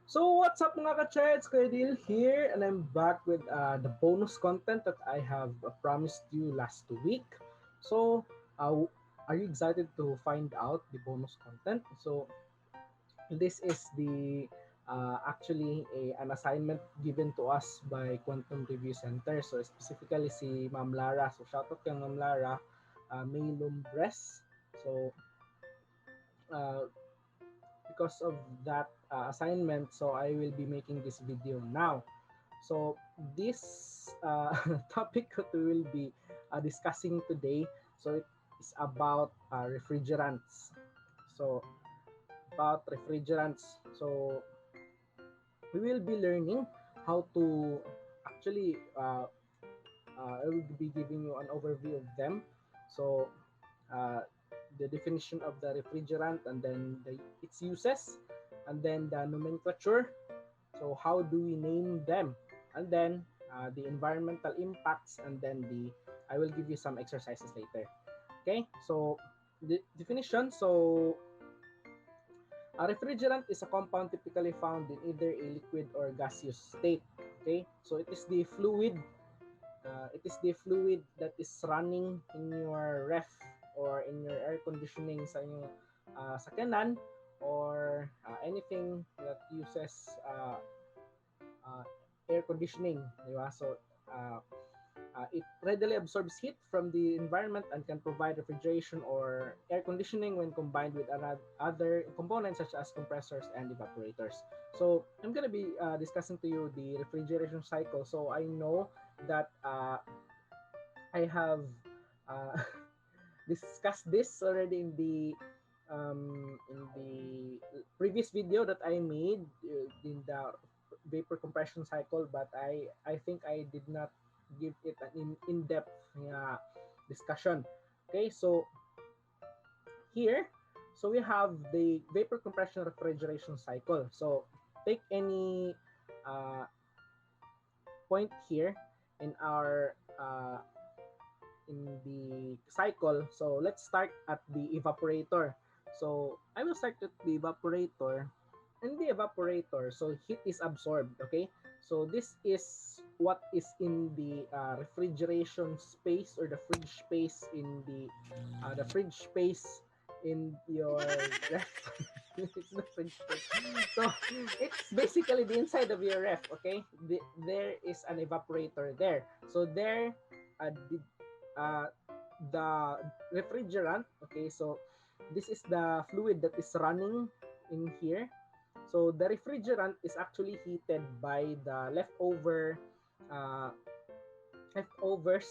So what's up mga ka-ChE? It's Kuya here and I'm back with the bonus content that I have promised you last week. So are you excited to find out the bonus content? So this is the actually an assignment given to us by Quantum Review Center. So specifically si Ma'am Lara. So shoutout kay Ma'am Lara, may Lumbres. So uh, because of that assignment, so I will be making this video now. So this topic that we will be discussing today, so it is about refrigerants. So about refrigerants. So we will be learning how to actually I will be giving you an overview of them. So uh, the definition of the refrigerant and then its uses and then the nomenclature. So how do we name them? And then the environmental impacts and then I will give you some exercises later. Okay, so the definition. So a refrigerant is a compound typically found in either a liquid or gaseous state. Okay, so it is the fluid that is running in your ref or in your air conditioning sa inyong sakyanan or anything that uses uh, air conditioning, di ba? So it readily absorbs heat from the environment and can provide refrigeration or air conditioning when combined with other components such as compressors and evaporators. So I'm going to be discussing to you the refrigeration cycle. So I know that I have uh, discussed this already in the previous video that I made in the vapor compression cycle, but I think I did not give it an in-depth discussion. Okay, so here, so we have the vapor compression refrigeration cycle. So take any point here in our in the cycle. So let's start at the evaporator. So I will start with the evaporator. In the evaporator, so heat is absorbed, okay? So this is what is in the refrigeration space or the fridge space in the fridge space in your ref. It's the fridge space. So it's basically the inside of your ref, okay? There is an evaporator there. So there, uh, the refrigerant, okay, so this is the fluid that is running in here. So the refrigerant is actually heated by the uh, leftovers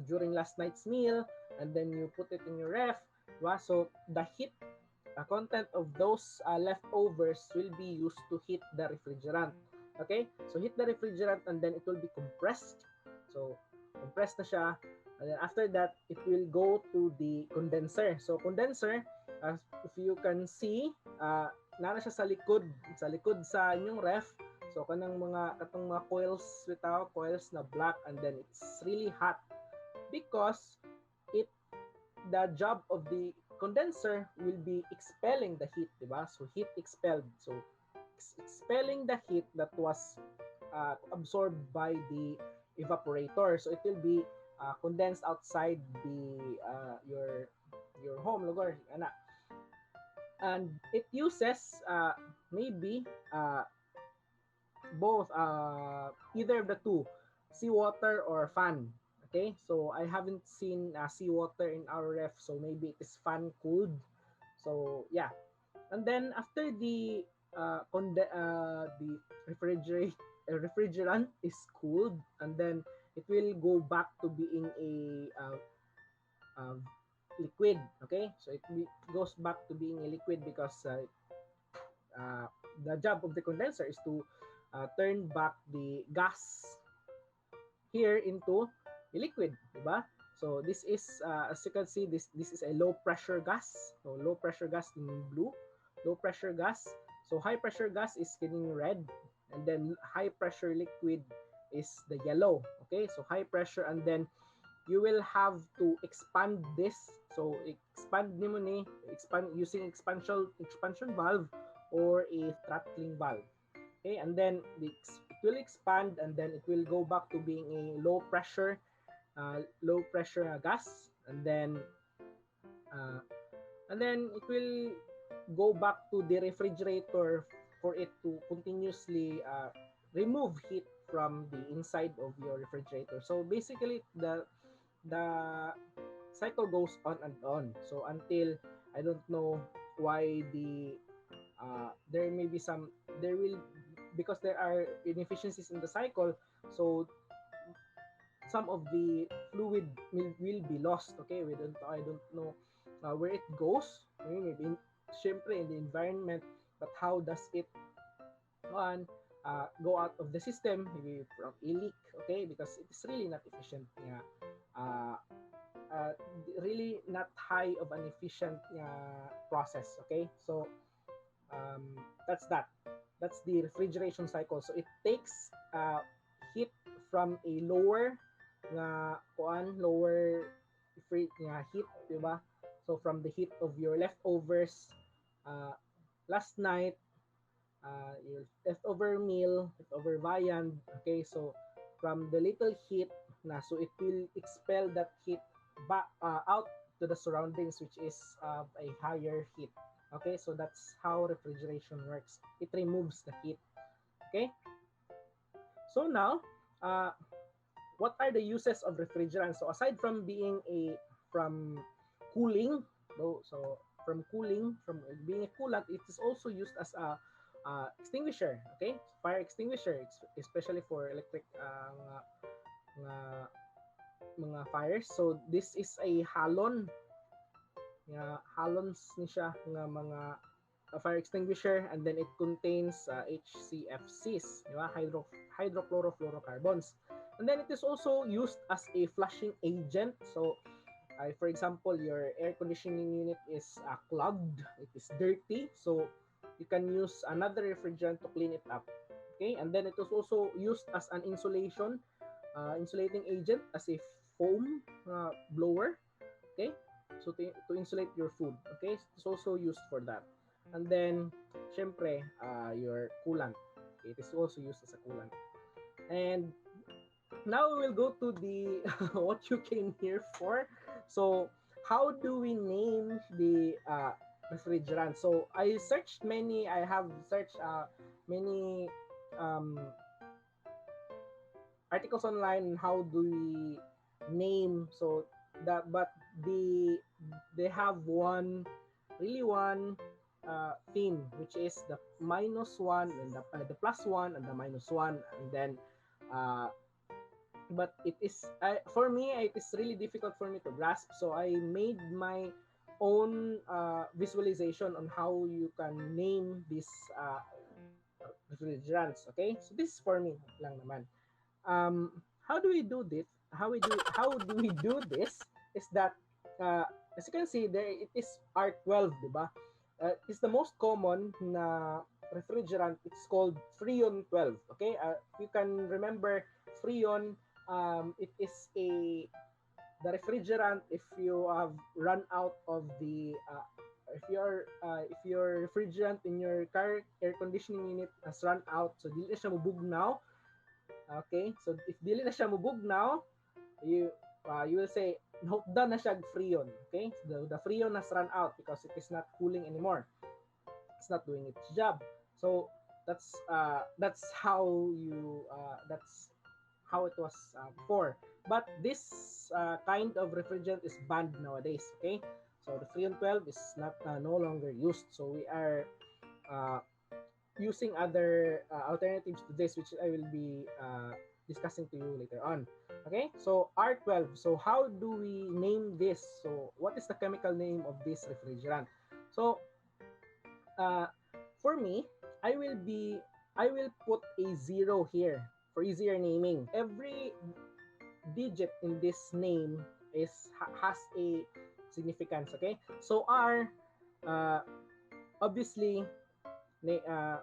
during last night's meal, and then you put it in your ref. Diba? So the heat content of those leftovers will be used to heat the refrigerant. Okay, so heat the refrigerant and then it will be compressed. So compressed na siya. And then after that, it will go to the condenser. So condenser, if you can see, nana siya sa likod sa inyong ref. So kanang katong mga coils without coils na black, and then it's really hot because it the job of the condenser will be expelling the heat, diba? So heat expelled. So expelling the heat that was absorbed by the evaporator. So it will be condensed outside the your home lugar, ana. And it uses maybe both either of the two, seawater or fan. Okay, so I haven't seen seawater in our ref, so maybe it is fan cooled. So yeah, and then after the refrigerant is cooled, and then it will go back to being a liquid. Okay, so it goes back to being a liquid because the job of the condenser is to turn back the gas here into a liquid, diba? So this is, as you can see, this is a low pressure gas. So low pressure gas in blue, low pressure gas. So high pressure gas is getting red, and then high pressure liquid is the yellow. Okay, so high pressure, and then you will have to expand this. So expand nimo ni expand using expansion valve or a throttling valve. Okay, and then it will expand, and then it will go back to being a low pressure gas, uh, and then it will go back to the refrigerator for it to continuously remove heat from the inside of your refrigerator. So basically, the cycle goes on and on. So until, I don't know why there may be some, there will, because there are inefficiencies in the cycle, so some of the fluid will be lost. Okay, I don't know where it goes. Maybe syempre in the environment, but how does it one go out of the system, maybe from a leak. Okay, because it is really not efficient. Yeah, uh, uh, really not high of an efficient process. Okay, so that's that. That's the refrigeration cycle. So it takes heat from a lower heat, diba? So from the heat of your leftovers last night, your leftover meal, leftover viand. Okay, so from the little heat so it will expel that heat back out to the surroundings, which is a higher heat. Okay, so that's how refrigeration works. It removes the heat. Okay, so now, uh, what are the uses of refrigerants? So aside from being from cooling, so from cooling, from being a coolant, it is also used as a extinguisher. Okay, fire extinguisher, especially for electric mga fires. So this is a halons ni siya nga mga fire extinguisher, and then it contains HCFCs, di ba? Hydrochlorofluorocarbons. And then it is also used as a flushing agent. So for example, your air conditioning unit is clogged, it is dirty, so you can use another refrigerant to clean it up. Okay, and then it is also used as an insulating agent, as a foam blower. Okay, so to insulate your food. Okay, it's also used for that. And then syempre your coolant, okay, it is also used as a coolant. And now we will go to the what you came here for. So how do we name the refrigerant? So I have searched many um, articles online. How do we name? So that, but the they have one theme, which is the -1 and the +1 and the -1, and then uh, but it is for me, it is really difficult for me to grasp, so I made my own visualization on how you can name these refrigerants. Okay, so this is for me lang naman. How do we do this? How do we do this is that as you can see there, it is R12, diba? It's the most common na refrigerant. It's called Freon 12. Okay, you can remember Freon. It is the refrigerant if you have run out of the if your refrigerant in your car air conditioning unit has run out, so dili na siya mubugnaw. Okay, so if dili na siya mubugnaw, you will say hukdan na siya freon. Okay, so the freon has run out because it is not cooling anymore, it's not doing its job. So that's how it was before. But this kind of refrigerant is banned nowadays. Okay, so the Freon 12 is not no longer used. So we are uh, using other alternatives to this, which I will be discussing to you later on. Okay, so R12. So how do we name this? So what is the chemical name of this refrigerant? So uh, for me, I will be I will put a 0 here for easier naming. Every digit in this name has a significance. Okay, so R obviously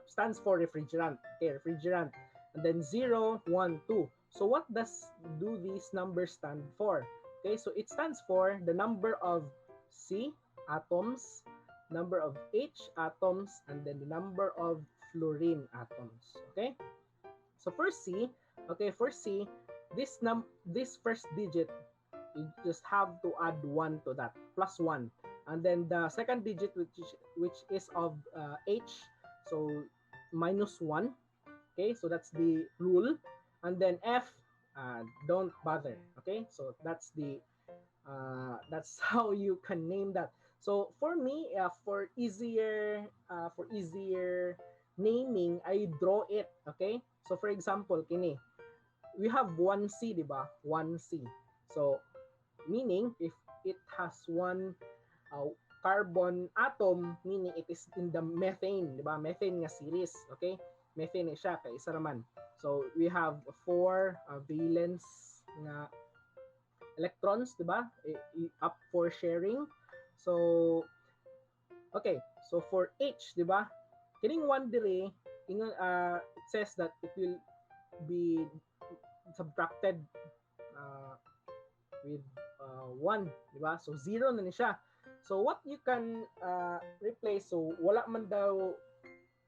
stands for refrigerant. Okay, refrigerant. And then 0, 1, 2. So what do these numbers stand for? Okay, so it stands for the number of C atoms, number of H atoms, and then the number of fluorine atoms. Okay? So for C, this first digit, you just have to add 1 to that, plus 1. And then the second digit, which is of H, so minus 1. Okay, so that's the rule. And then F, don't bother. Okay, so that's that's how you can name that. So for me, for easier naming, I draw it. Okay, so for example, kini, we have 1C, di ba? 1C. So meaning if it has one carbon atom, meaning it is in the methane, di ba? Methane nga series, okay? Methane siya, kay isa naman. So we have 4 valence nga electrons, di ba? Up for sharing. So okay, so for H, di ba? Kining 1 dire, it says that it will be subtracted with 1, di ba? So 0 na ni siya. So what you can replace, so wala man daw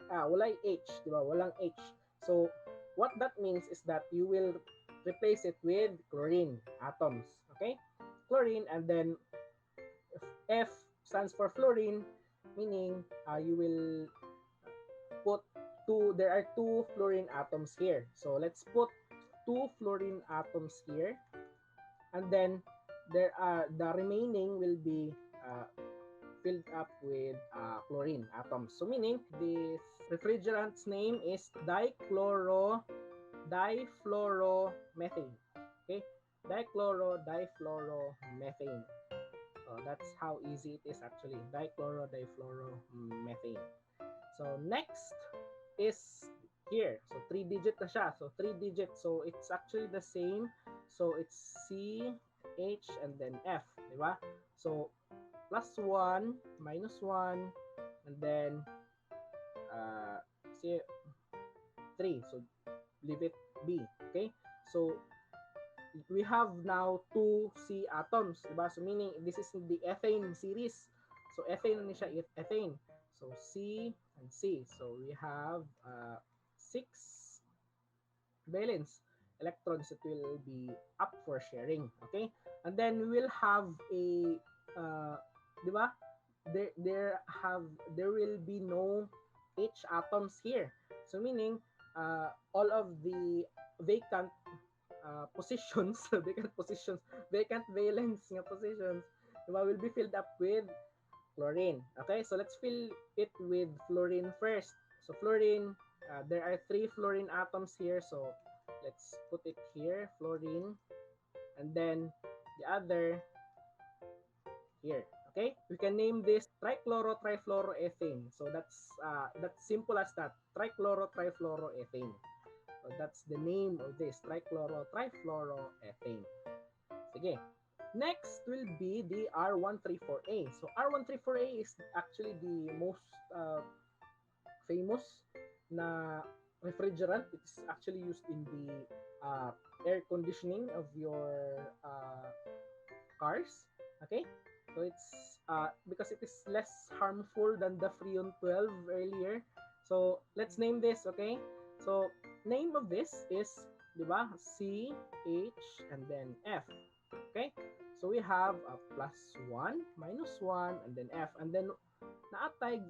wala H, di ba? Walang H. So what that means is that you will replace it with chlorine atoms, okay? Chlorine, and then F stands for fluorine, meaning you will put there are 2 fluorine atoms here. So let's put 2 fluorine atoms here, and then the remaining will be filled up with chlorine atoms. So meaning this refrigerant's name is difluoromethane. Okay, difluoromethane. So that's how easy it is actually. Difluoromethane. So next is here. So 3 digit na siya. So 3 digit. So it's actually the same. So it's C, H, and then F. Diba? So plus 1, minus 1, and then C, 3. So leave it B. Okay? So we have now 2 C atoms. Diba? So meaning this is the ethane series. So ethane na siya, ethane. So C and C. So we have 6 valence electrons that will be up for sharing. Okay? And then we will have a di ba? There will be no H atoms here. So meaning all of the vacant positions, vacant valence nga positions, diba, will be filled up with fluorine. Okay, so let's fill it with fluorine first. So fluorine, there are 3 fluorine atoms here. So let's put it here, fluorine, and then the other here. Okay, we can name this trichloro-trifluoroethane. So that's simple as that. Trichloro-trifluoroethane. So that's the name of this, trichloro-trifluoroethane. Sige. Next will be the R134A. So R134A is actually the most famous na refrigerant. It's actually used in the air conditioning of your cars. Okay? So it's because it is less harmful than the Freon 12 earlier. So let's name this, okay? So name of this is, di ba? C, H, and then F. Okay? So we have a plus 1, minus 1, and then F. And then naatay,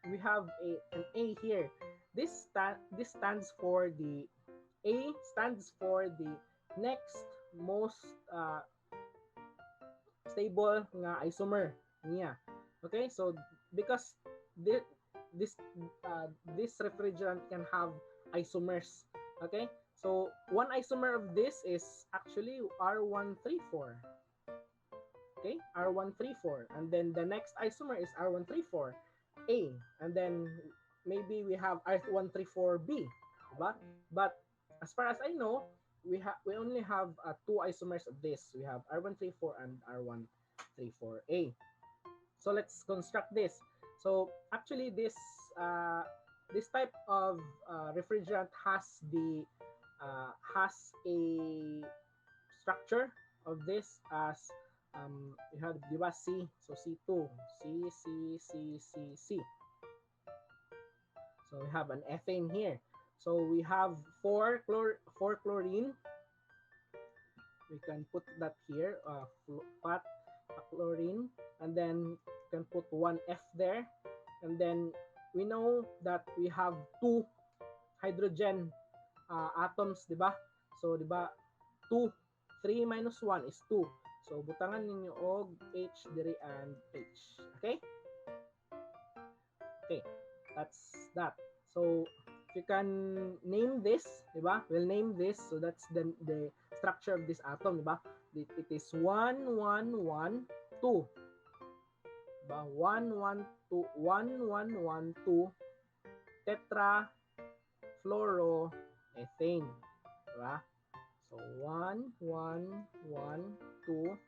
we have an A here. This stands for the A stands for the next most stable nga isomer niya. Okay? So because this refrigerant can have isomers. Okay? So one isomer of this is actually R134. Okay? R134. And then the next isomer is R134A. And then maybe we have R134B. Diba? But as far as I know, we only have 2 isomers of this. We have R134 and R134A. So let's construct this. So actually this type of refrigerant has a structure of this as you have, di ba, C, so C2, C. So So we have an ethane here. So we have 4 chlorine. We can put that here, pat chlorine, and then we can put 1F there. And then we know that we have 2 hydrogen atoms, di ba? So, di ba, 2, 3 minus 1 is 2. So, butangan ninyo og H diri and H. Okay? Okay, that's that. So, if you can name this, di ba? We'll name this. So, that's the structure of this atom, di ba? It is 1, 1, 1, 2. Diba? 1, 1, 2, 1, 1, 1, 2, tetra, fluoroethane. Diba? So, 1, 1, 1, 2,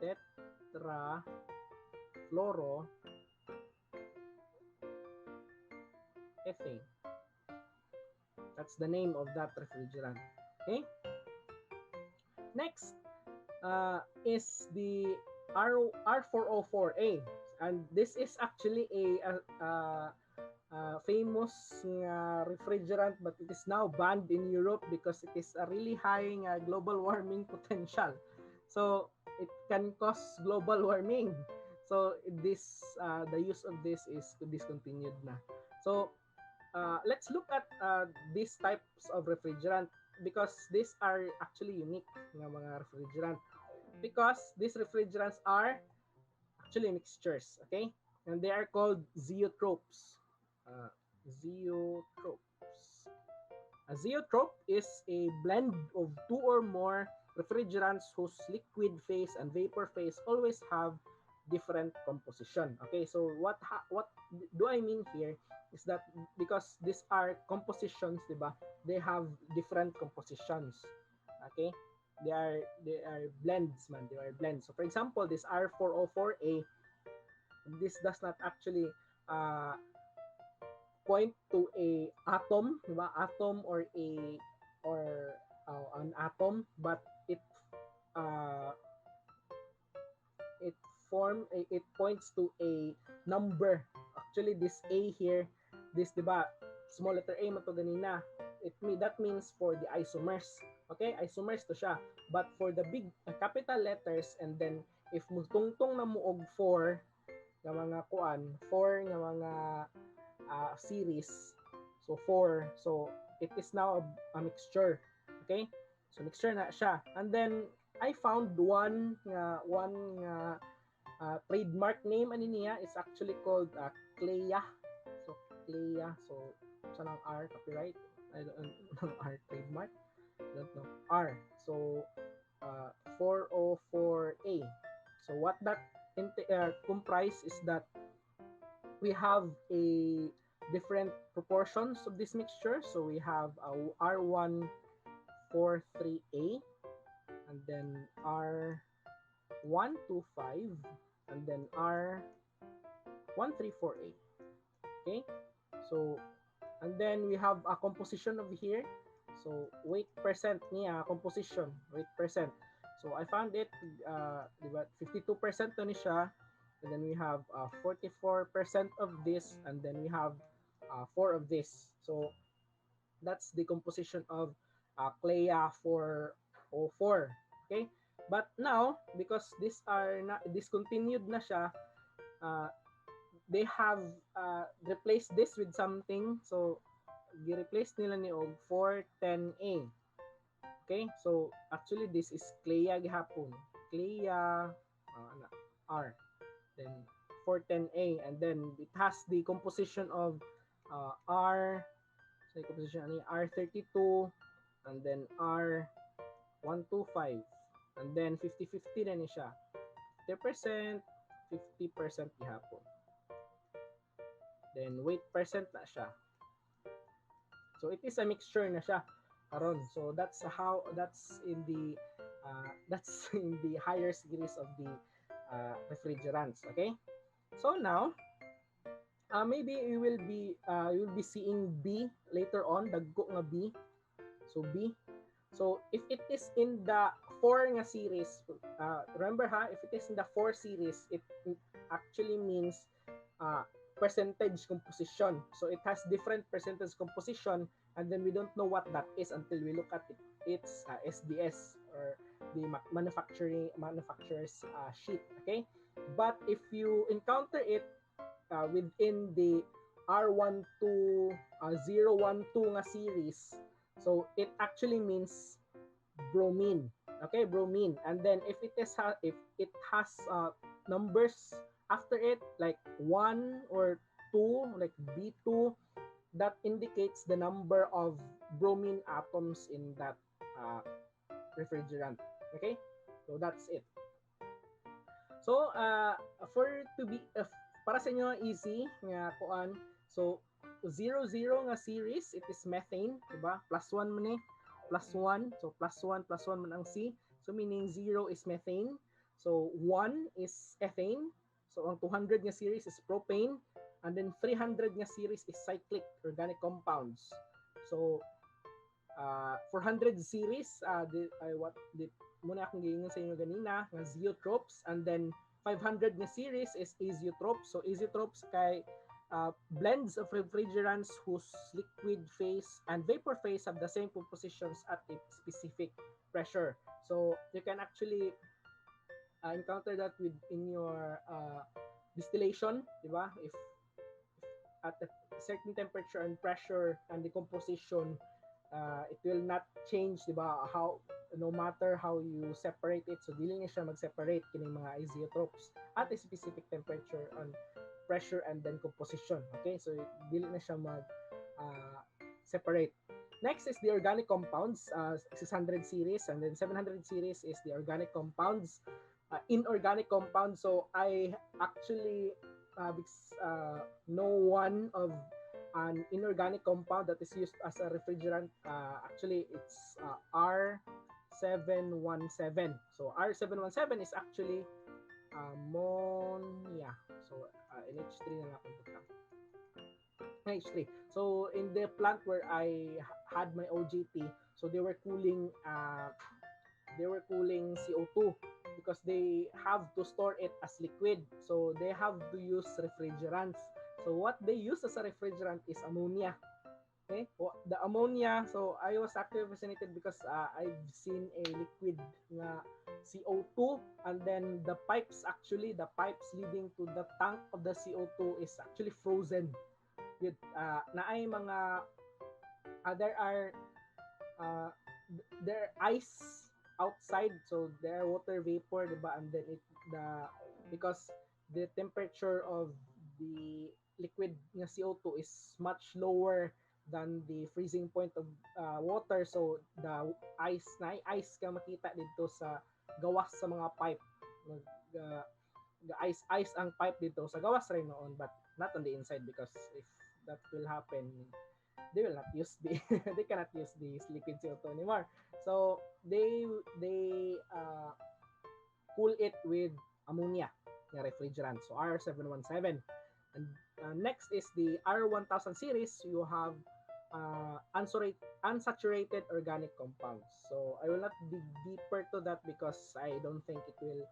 tetra, fluoroethane. That's the name of that refrigerant. Okay? Next is the R404A. And this is actually a famous refrigerant, but it is now banned in Europe because it is a really high global warming potential. So it can cause global warming. So this the use of this is discontinued na. So let's look at these types of refrigerant because these are actually unique ng mga refrigerant because these refrigerants are actually mixtures, okay? And they are called zeotropes. Zeotropes. A zeotrope is a blend of 2 or more refrigerants whose liquid phase and vapor phase always have different composition. Okay, so what do I mean here is that because these are compositions, diba? They have different compositions. Okay? They are blends, man. They are blends. So for example, this R404A, this does not actually uh, point to a atom, diba? Atom or an atom, but uh, it it points to a number. Actually, this A here, this diba, small letter A mo to ganina. That means for the isomers. Okay, isomers to siya. But for the big capital letters, and then if mutungtong na mo og 4 nga mga kuan, 4 nga mga series. So 4. So it is now a mixture. Okay? So mixture na siya. And then I found one trademark name ani niya. It's actually called ChE. So ChE. So sa nang R copyright. I don't know R trademark. I don't know. R. So 404A. So what that comprise is that we have a different proportions of this mixture. So we have R143A, and then R125, and then R134A. Okay, so and then we have a composition over here. So weight percent niya, composition, weight percent. So I found it, 52% to ni siya. And then we have 44% of this, and then we have 4 of this. So that's the composition of CLEA 404. Okay? But now, because these are not discontinued na siya, they have replaced this with something. So gi-replace nila ni og 410A. Okay? So actually this is CLEA gihapon. CLEA R. Then 410A, and then it has the composition of R, so the composition R32, and then R125, and then 50-50 na ni siya. 50%, 50% gihapon. Then weight percent na siya. So it is a mixture na siya karon. So that's in the higher series of the refrigerants. Okay, so now maybe you will be seeing B later on, dagko nga B. So B, so if it is in the 4 nga series, remember ha, if it is in the 4 series, it actually means percentage composition. So it has different percentage composition, and then we don't know what that is until we look at it. It's SDS, or the manufacturer's sheet. Okay, but if you encounter it within the R12012 nga series, so it actually means bromine. Okay, bromine. And then if it has numbers after it, like 1 or 2, like B2, that indicates the number of bromine atoms in that uh, refrigerant. Okay, so that's it. So for to be para sa inyo easy nga kuan, so 00 nga series, it is methane, diba? Plus 1 man plus 1. So plus 1 man ang C. So meaning 0 is methane. So 1 is ethane. So ang 200 nga series is propane. And then 300 nga series is cyclic organic compounds. So 400 series, muna akong giingon sa inyo ganina, nga zeotropes. And then 500 nga series is azeotropes. So azeotropes kay blends of refrigerants whose liquid phase and vapor phase have the same compositions at a specific pressure. So you can actually encounter that in your distillation, di ba? If at a certain temperature and pressure and the composition, it will not change, di ba? No matter how you separate it, so dili na siya mag-separate kining mga azeotropes at a specific temperature and pressure and then composition. Okay, so dili na siya mag separate. Next is the organic compounds, 600 series, and then 700 series is the organic compounds. Inorganic compounds, so I actually know one of an inorganic compound that is used as a refrigerant. Actually, it's R717. So R717 is actually ammonia. So NH3 na natin ito. NH3. So in the plant where I had my OJT, so they were cooling CO2 because they have to store it as liquid. So they have to use refrigerants. So what they use as a refrigerant is ammonia. Okay, the ammonia. So I was actually fascinated because I've seen a liquid na CO2, and then the pipes leading to the tank of the CO2 is actually frozen. With naay mga there are ice outside, so there are water vapor, diba? And then because the temperature of the liquid na CO2 is much lower than the freezing point of water, so the ice ka makita dito sa gawas sa mga pipe. The ice ang pipe dito sa gawas rin noon, but not on the inside, because if that will happen, they will not use they cannot use the liquid CO2 anymore. So they cool it with ammonia, the refrigerant. So R717. And next is the R1000 series. You have unsaturated organic compounds. So I will not dig deeper to that because I don't think it will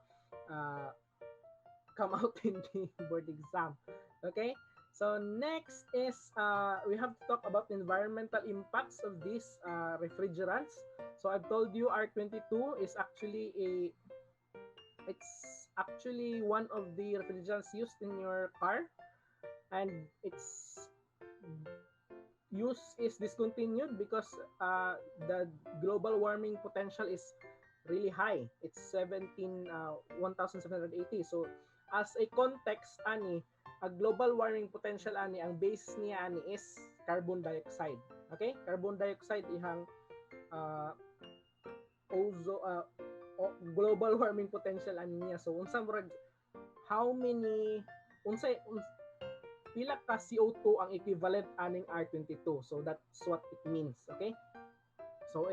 come out in the board exam. Okay. So next is we have to talk about the environmental impacts of these refrigerants. So I've told you R22 is actually one of the refrigerants used in your car, and its use is discontinued because the global warming potential is really high. It's 1780. So as a context ani, a global warming potential ani, ang base niya ani is carbon dioxide. Okay? Carbon dioxide ihang global warming potential ani niya. So unsa murag how many pila ka CO2 ang equivalent aning R22. So that's what it means. Okay? So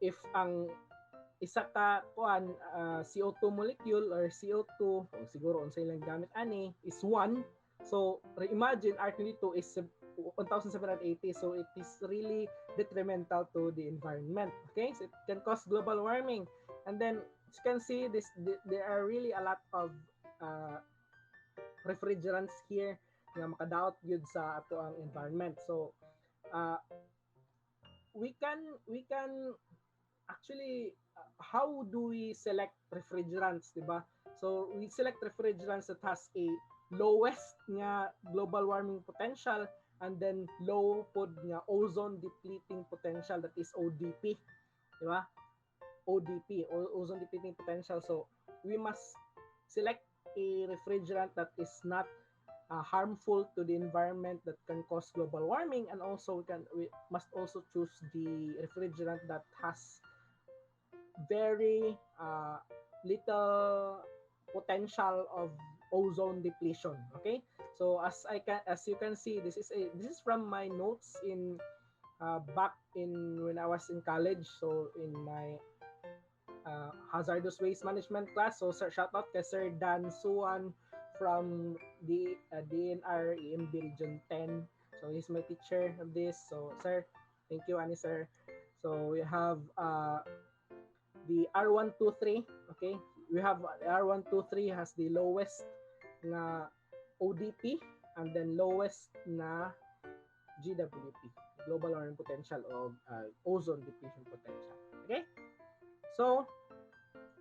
if ang isa ka CO2 molecule or CO2, o siguro unsay lang gamit ani, is 1. So imagine R22 is 1780, so it is really detrimental to the environment. Okay, so it can cause global warming. And then as you can see, there are really a lot of refrigerants here nga makadaot gyud sa ato ang environment. So we can actually how do we select refrigerants, di ba? So we select refrigerants that has a lowest nga global warming potential and then low pod nga ozone depleting potential, that is ODP, di ba? ODP, ozone depleting potential. So we must select a refrigerant that is not harmful to the environment, that can cause global warming, and also we must also choose the refrigerant that has very little potential of ozone depletion. Okay, so as you can see, this is from my notes in back in when I was in college. So in my hazardous waste management class. So shout out kay Sir Dan Suan from the DNR EMB Region 10. So he's my teacher of this. So sir, thank you ani sir. So we have the R123, okay? We have R123 has the lowest na ODP and then lowest na GWP, global warming potential of ozone depletion potential. Okay? So,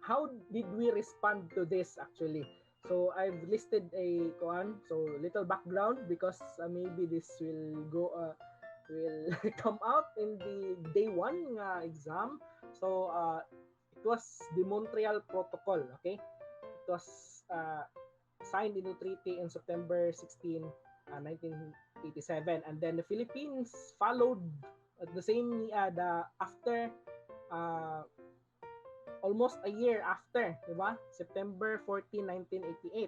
how did we respond to this actually? So, I've listed a little background because maybe this will will come out in the day 1 exam. So, it was the Montreal Protocol, okay? It was signed into treaty in September 16, 1987, and then the Philippines followed at the same after almost a year after, di ba? September 14, 1988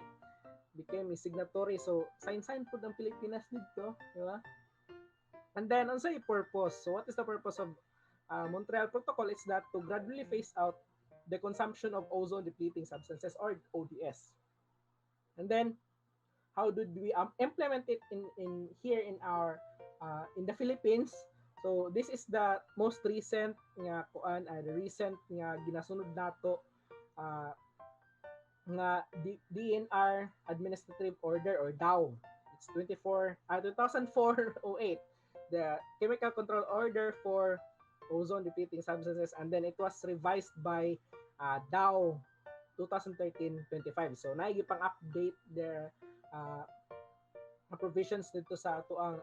became a signatory. So sign po ng Pilipinas dito, di ba? And then also a purpose. So what is the purpose of Montreal Protocol? Is that to gradually phase out the consumption of ozone depleting substances, or ODS. And then how did we implement it in here in our in the Philippines? So this is the most recent nga the recent nga ginasunod nato nga DNR Administrative Order or DAO. It's 2004-08, the Chemical Control Order for ozone depleting substances, and then it was revised by DAO 2013-25. So naigipang update their provisions dito sa ato ang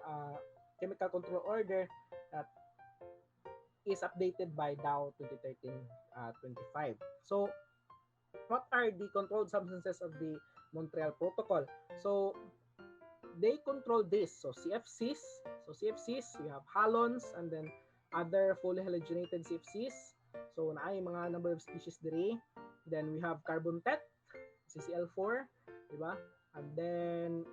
Chemical Control Order that is updated by DAO 2013-25. So what are the controlled substances of the Montreal Protocol? So they control this. So CFCs, we have halons and then other fully halogenated CFCs. So naay mga number of species diri. Then we have carbon tet, CCl4, di ba? And then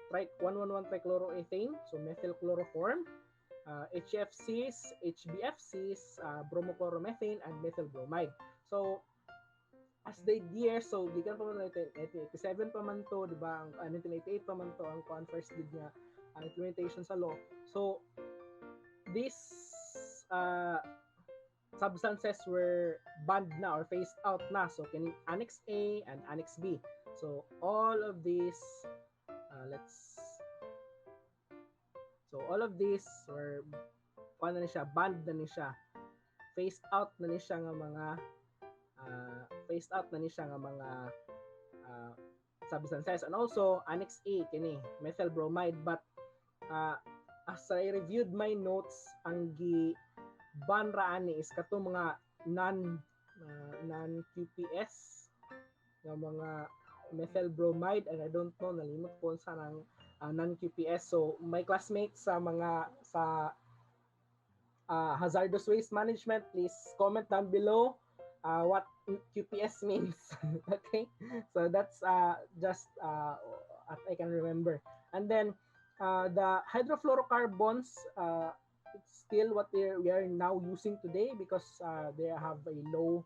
111 trichloroethane, so methyl chloroform, HFCs, HBFCs, bromochloromethane, and methyl bromide. So as the year, so gikan pa man 1987 pa man to, di ba? 1988 pa man to ang first did nga implementation sa law. So these substances were banned na or phased out na. So can Annex A and Annex B. So all of these all of these were banned na siya, phased out na ni siya nga mga substances. And also Annex A kini methyl bromide, but as I reviewed my notes, ang ban ra ani is kato mga non QPS nga mga methyl bromide, and I don't know, nalimot ko sa nang non QPS. So my classmates sa hazardous waste management, please comment down below what QPS means. Okay, so that's just what I can remember. And then the hydrofluorocarbons, it's still what we are now using today because they have a low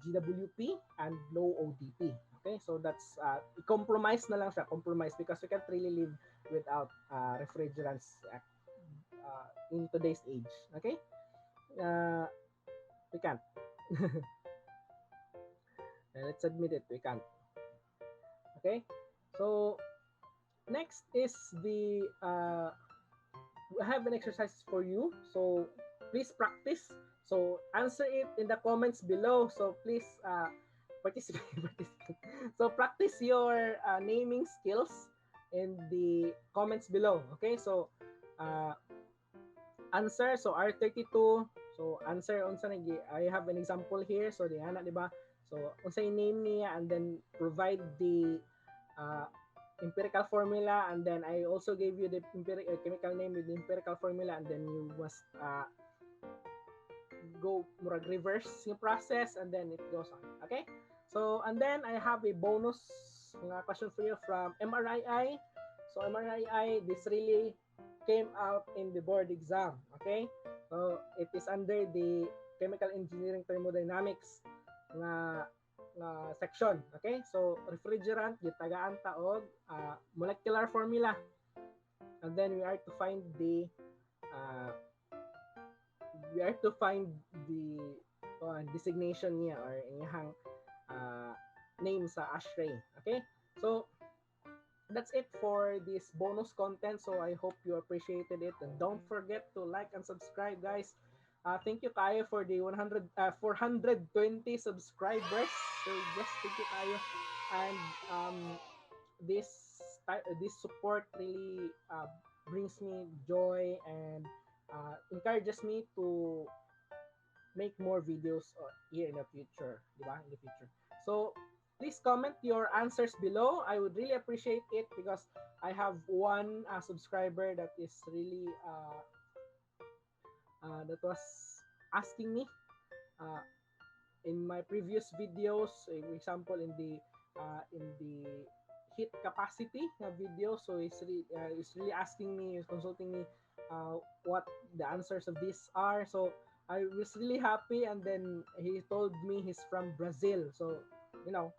GWP and low ODP. Okay, so that's compromise na lang siya, because we can't really live without refrigerants in today's age. Okay, we can't. Let's admit it, we can't. Okay, so next is the I have an exercise for you. So please practice. So answer it in the comments below. So please participate. participate. So practice your naming skills in the comments below. Okay, so uh, answer. So R32. So answer unsa nagi. I have an example here. So di ana, di ba? So unsa yung name niya, and then provide the uh, empirical formula, and then I also gave you the chemical name with the empirical formula, and then you must go murag reverse yung process, and then it goes on. Okay? So, and then I have a bonus question for you from MRII. So, MRII, this really came out in the board exam. Okay? So, it is under the Chemical Engineering Thermodynamics nga section. Okay? So, refrigerant, gitagaan ta og molecular formula. And then we are to find the uh, designation niya or iyang name sa ashtray. Okay? So, that's it for this bonus content. So, I hope you appreciated it. And don't forget to like and subscribe, guys. Thank you tayo for the 420 subscribers. So, just thank you tayo. And this support really brings me joy and encourages me to make more videos here in the future, di ba? In the future. So, please comment your answers below. I would really appreciate it because I have one subscriber that is really that was asking me uh, in my previous videos, for example, in the heat capacity na video. So he's really asking me, consulting me what the answers of these are. So I was really happy, and then he told me he's from Brazil. So you know,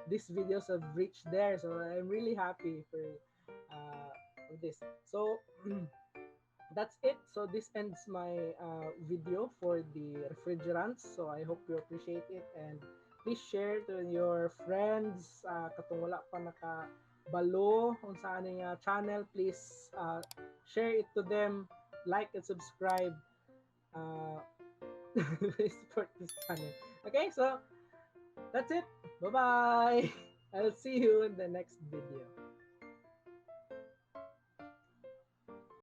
these videos have reached there. So I'm really happy for this. So that's it. So this ends my video for the refrigerants. So I hope you appreciate it, and please share to your friends katong wala pa nakabalo kung saan yung channel. Please share it to them, like and subscribe. Uh, support this channel. Okay, so that's it. Bye bye. I'll see you in the next video.